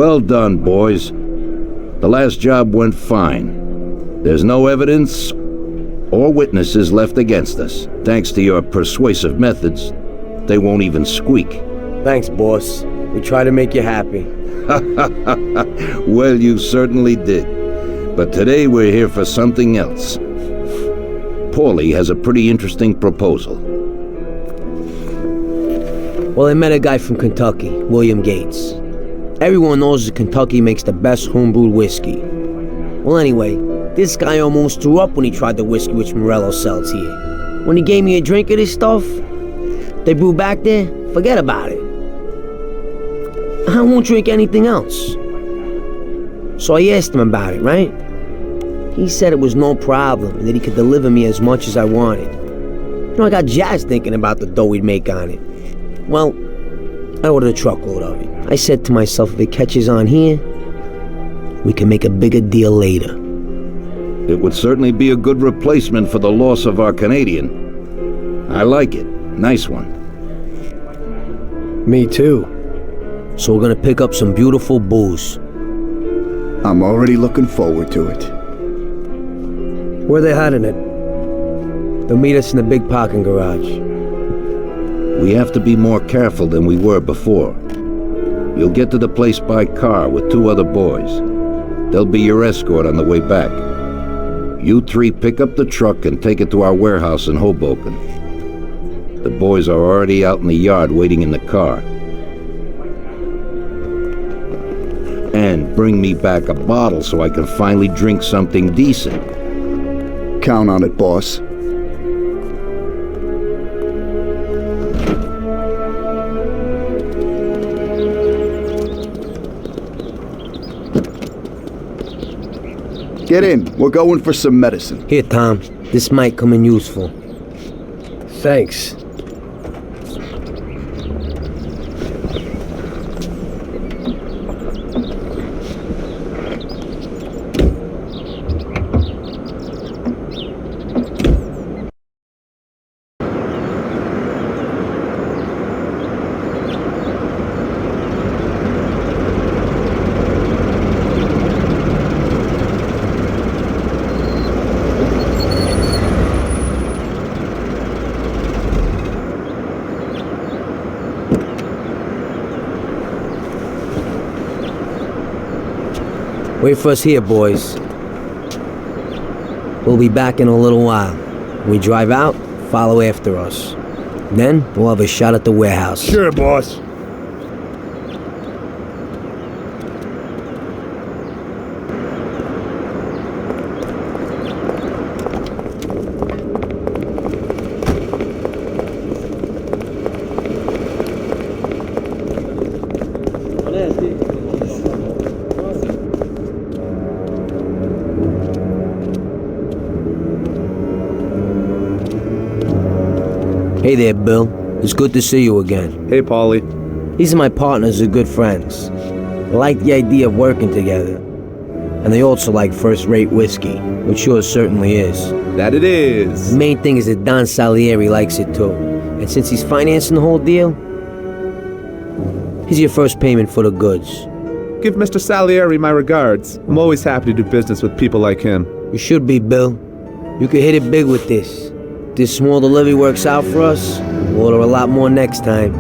Well done, boys. The last job went fine. There's no evidence or witnesses left against us. Thanks to your persuasive methods, they won't even squeak. Thanks, boss. We try to make you happy. Well, you certainly did. But today we're here for something else. Paulie has a pretty interesting proposal. Well, I met a guy from Kentucky, William Gates. Everyone knows that Kentucky makes the best homebrewed whiskey. Well, anyway, this guy almost threw up when he tried the whiskey which Morello sells here. When he gave me a drink of this stuff they brew back there, forget about it. I won't drink anything else. So I asked him about it, right? He said it was no problem and that he could deliver me as much as I wanted. You know, I got jazzed thinking about the dough we'd make on it. Well, I ordered a truckload of it. I said to myself, if it catches on here, we can make a bigger deal later. It would certainly be a good replacement for the loss of our Canadian. I like it. Nice one. Me too. So we're gonna pick up some beautiful booze. I'm already looking forward to it. Where are they hiding it? They'll meet us in the big parking garage. We have to be more careful than we were before. You'll get to the place by car with 2 other boys. They'll be your escort on the way back. You 3 pick up the truck and take it to our warehouse in Hoboken. The boys are already out in the yard waiting in the car. And bring me back a bottle so I can finally drink something decent. Count on it, boss. Get in. We're going for some medicine. Here, Tom. This might come in useful. Thanks. Wait for us here, boys. We'll be back in a little while. When we drive out, follow after us. Then, we'll have a shot at the warehouse. Sure, boss. Hey there, Bill. It's good to see you again. Hey, Paulie. These are my partners who are good friends. They like the idea of working together. And they also like first-rate whiskey, which yours certainly is. That it is. The main thing is that Don Salieri likes it too. And since he's financing the whole deal, here's your first payment for the goods. Give Mr. Salieri my regards. I'm always happy to do business with people like him. You should be, Bill. You could hit it big with this. If this small delivery works out for us, we'll order a lot more next time.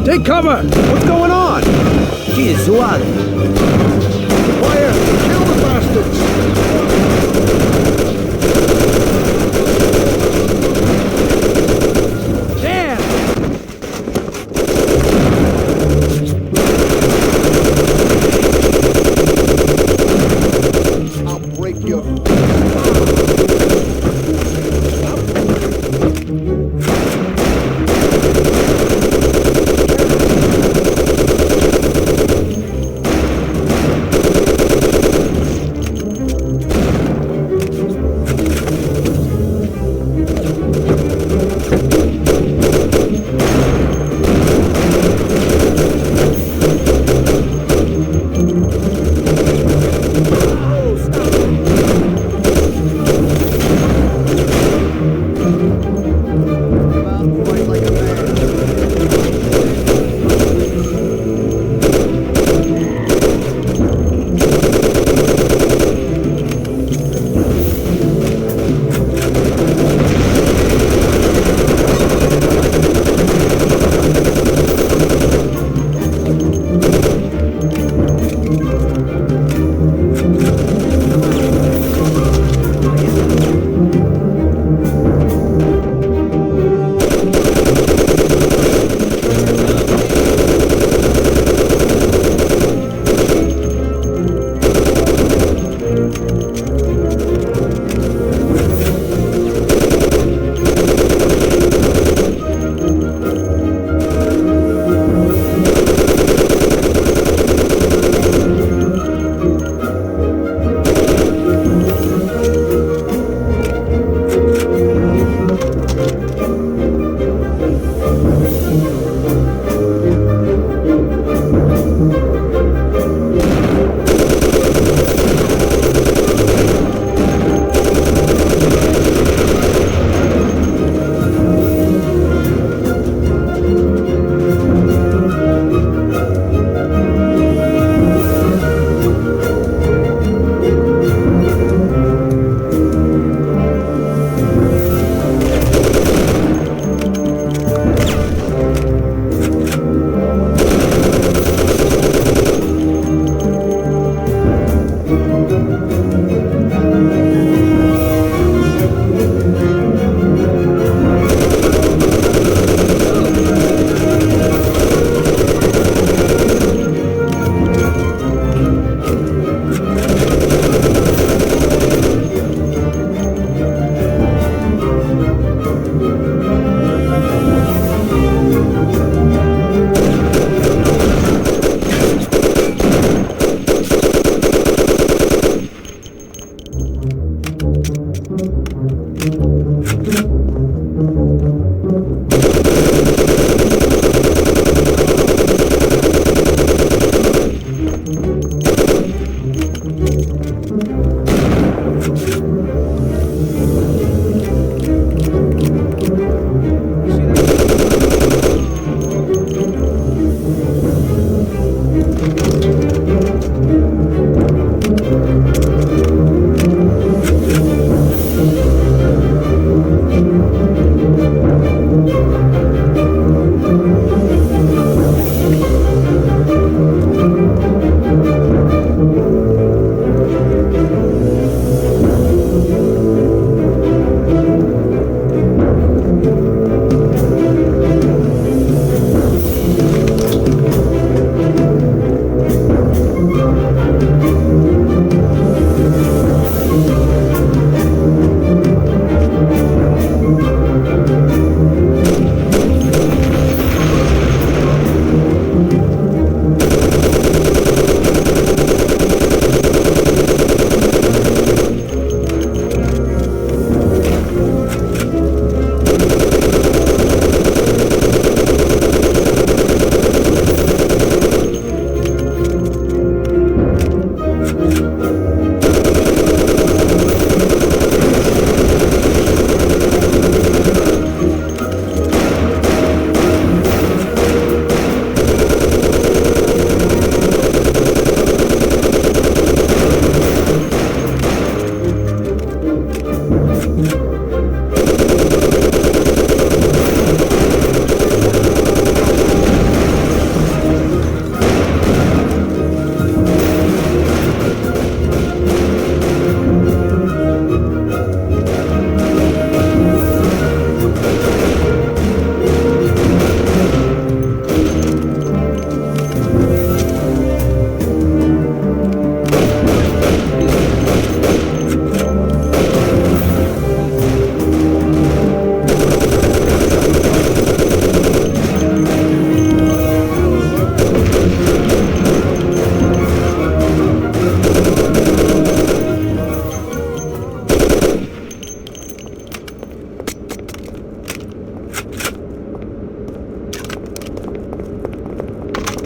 Take cover! What's going on? Jesus, who are they? Fire! Kill the bastards!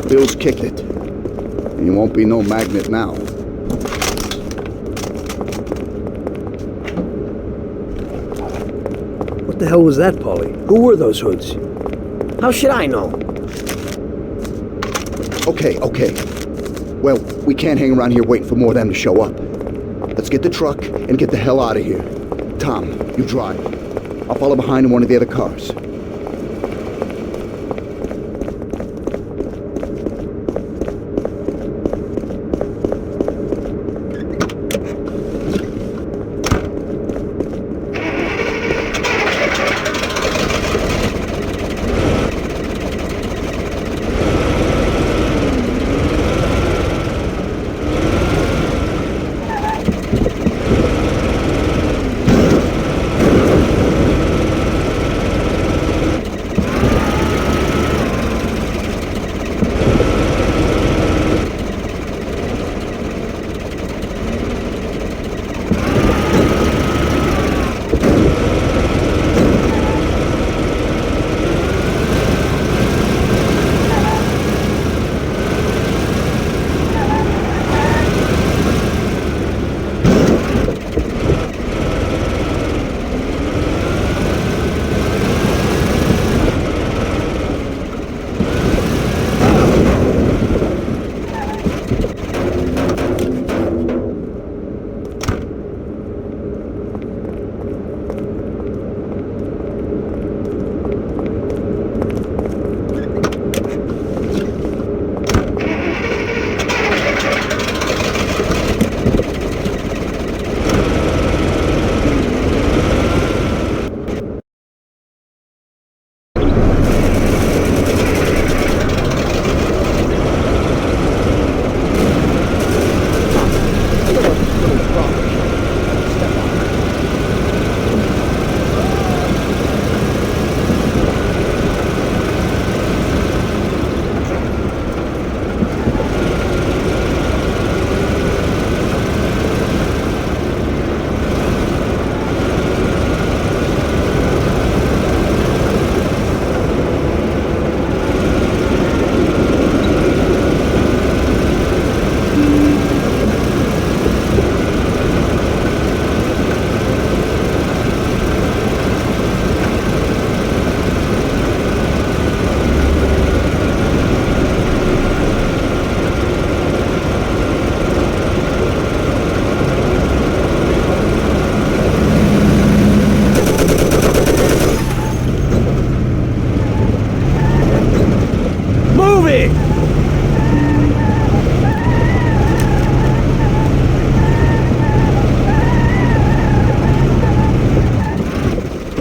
Bill's kicked it. And you won't be no magnet now. What the hell was that, Paulie? Who were those hoods? How should I know? Okay. Well, we can't hang around here waiting for more of them to show up. Let's get the truck and get the hell out of here. Tom, you drive. I'll follow behind in one of the other cars.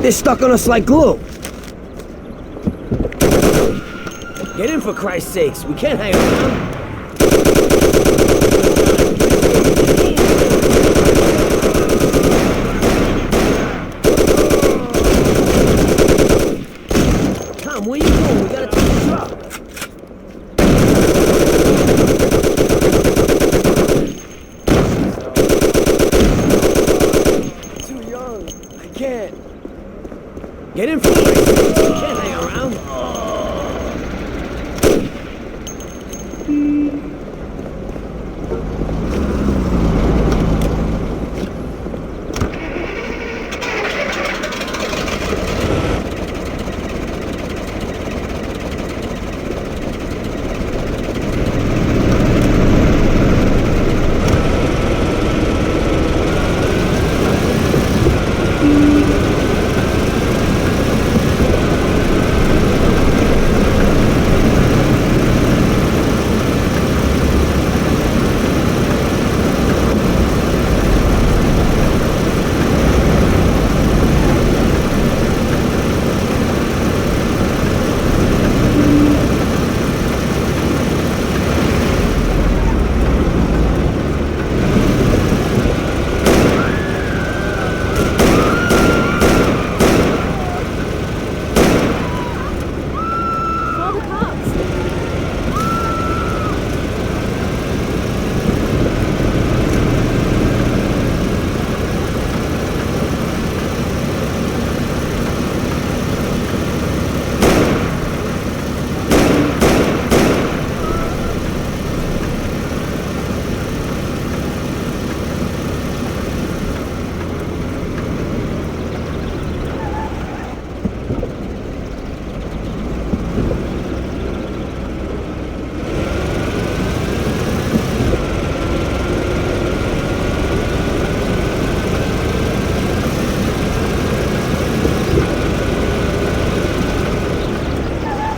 They're stuck on us like glue. Get in, for Christ's sakes. We can't hang around. Tom, where you going? We gotta take the truck. Too young. I can't. Get in, for Christ's sakes. We can't hang around.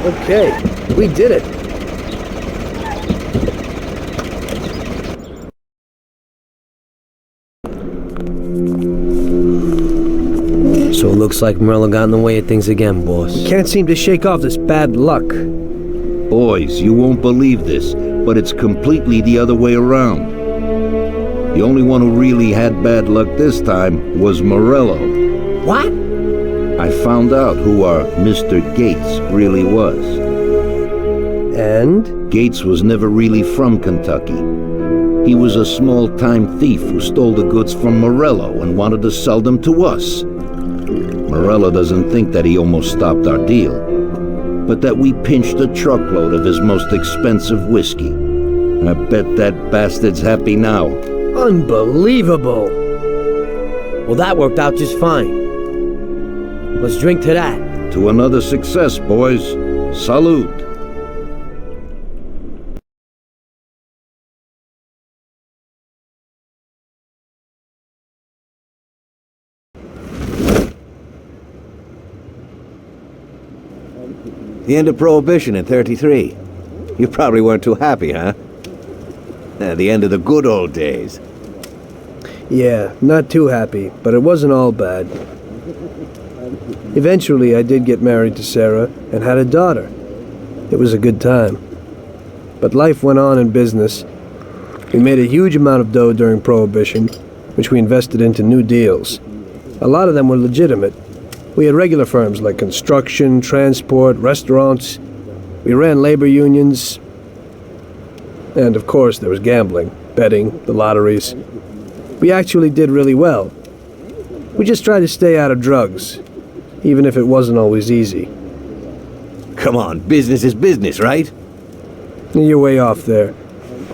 Okay, we did it. So it looks like Morello got in the way of things again, boss. Can't seem to shake off this bad luck. Boys, you won't believe this, but it's completely the other way around. The only one who really had bad luck this time was Morello. What? I found out who our Mr. Gates really was. And? Gates was never really from Kentucky. He was a small-time thief who stole the goods from Morello and wanted to sell them to us. Morello doesn't think that he almost stopped our deal, but that we pinched a truckload of his most expensive whiskey. I bet that bastard's happy now. Unbelievable! Well, that worked out just fine. Let's drink to that. To another success, boys. Salute. The end of Prohibition in '33. You probably weren't too happy, huh? The end of the good old days. Yeah, not too happy, but it wasn't all bad. Eventually, I did get married to Sarah and had a daughter. It was a good time. But life went on in business. We made a huge amount of dough during Prohibition, which we invested into new deals. A lot of them were legitimate. We had regular firms like construction, transport, restaurants. We ran labor unions. And of course, there was gambling, betting, the lotteries. We actually did really well. We just tried to stay out of drugs, even if it wasn't always easy. Come on, business is business, right? You're way off there.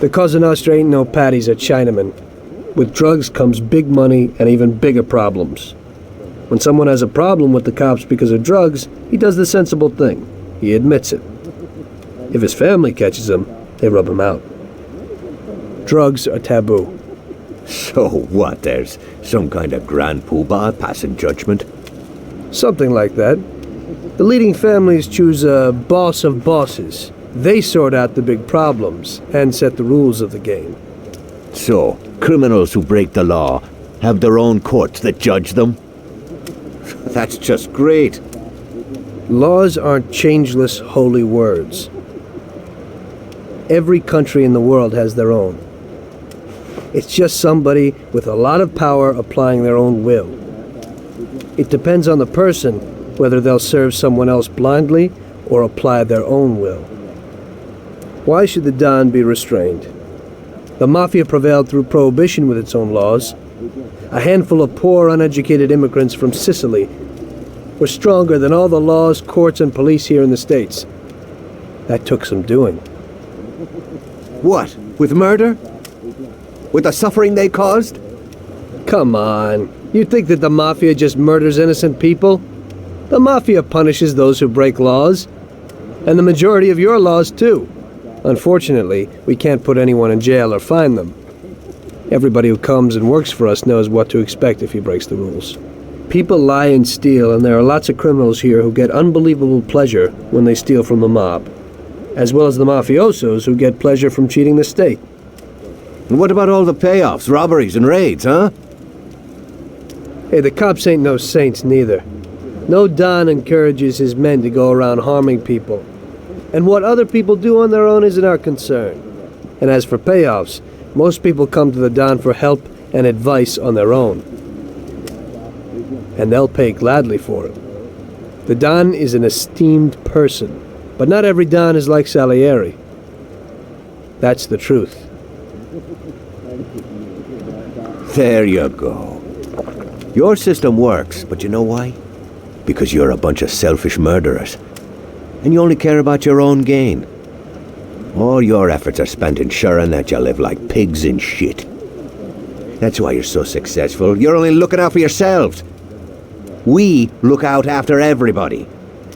The Cosa Nostra ain't no patties at Chinaman. With drugs comes big money and even bigger problems. When someone has a problem with the cops because of drugs, he does the sensible thing. He admits it. If his family catches him, they rub him out. Drugs are taboo. So what, there's some kind of grand poobah passing judgment? Something like that. The leading families choose a boss of bosses. They sort out the big problems and set the rules of the game. So, criminals who break the law have their own courts that judge them? That's just great. Laws aren't changeless holy words. Every country in the world has their own. It's just somebody with a lot of power applying their own will. It depends on the person whether they'll serve someone else blindly or apply their own will. Why should the Don be restrained? The Mafia prevailed through Prohibition with its own laws. A handful of poor, uneducated immigrants from Sicily were stronger than all the laws, courts, and police here in the States. That took some doing. What? With murder? With the suffering they caused? Come on. You think that the Mafia just murders innocent people? The Mafia punishes those who break laws. And the majority of your laws, too. Unfortunately, we can't put anyone in jail or fine them. Everybody who comes and works for us knows what to expect if he breaks the rules. People lie and steal, and there are lots of criminals here who get unbelievable pleasure when they steal from the mob, as well as the mafiosos who get pleasure from cheating the state. And what about all the payoffs, robberies, and raids, huh? Hey, the cops ain't no saints neither. No Don encourages his men to go around harming people. And what other people do on their own isn't our concern. And as for payoffs, most people come to the Don for help and advice on their own. And they'll pay gladly for it. The Don is an esteemed person, but not every Don is like Salieri. That's the truth. There you go. Your system works, but you know why? Because you're a bunch of selfish murderers. And you only care about your own gain. All your efforts are spent ensuring that you live like pigs in shit. That's why you're so successful. You're only looking out for yourselves. We look out after everybody.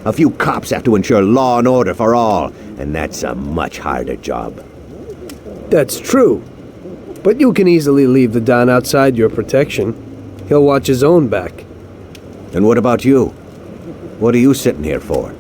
A few cops have to ensure law and order for all, and that's a much harder job. That's true. But you can easily leave the Don outside your protection. He'll watch his own back. And what about you? What are you sitting here for?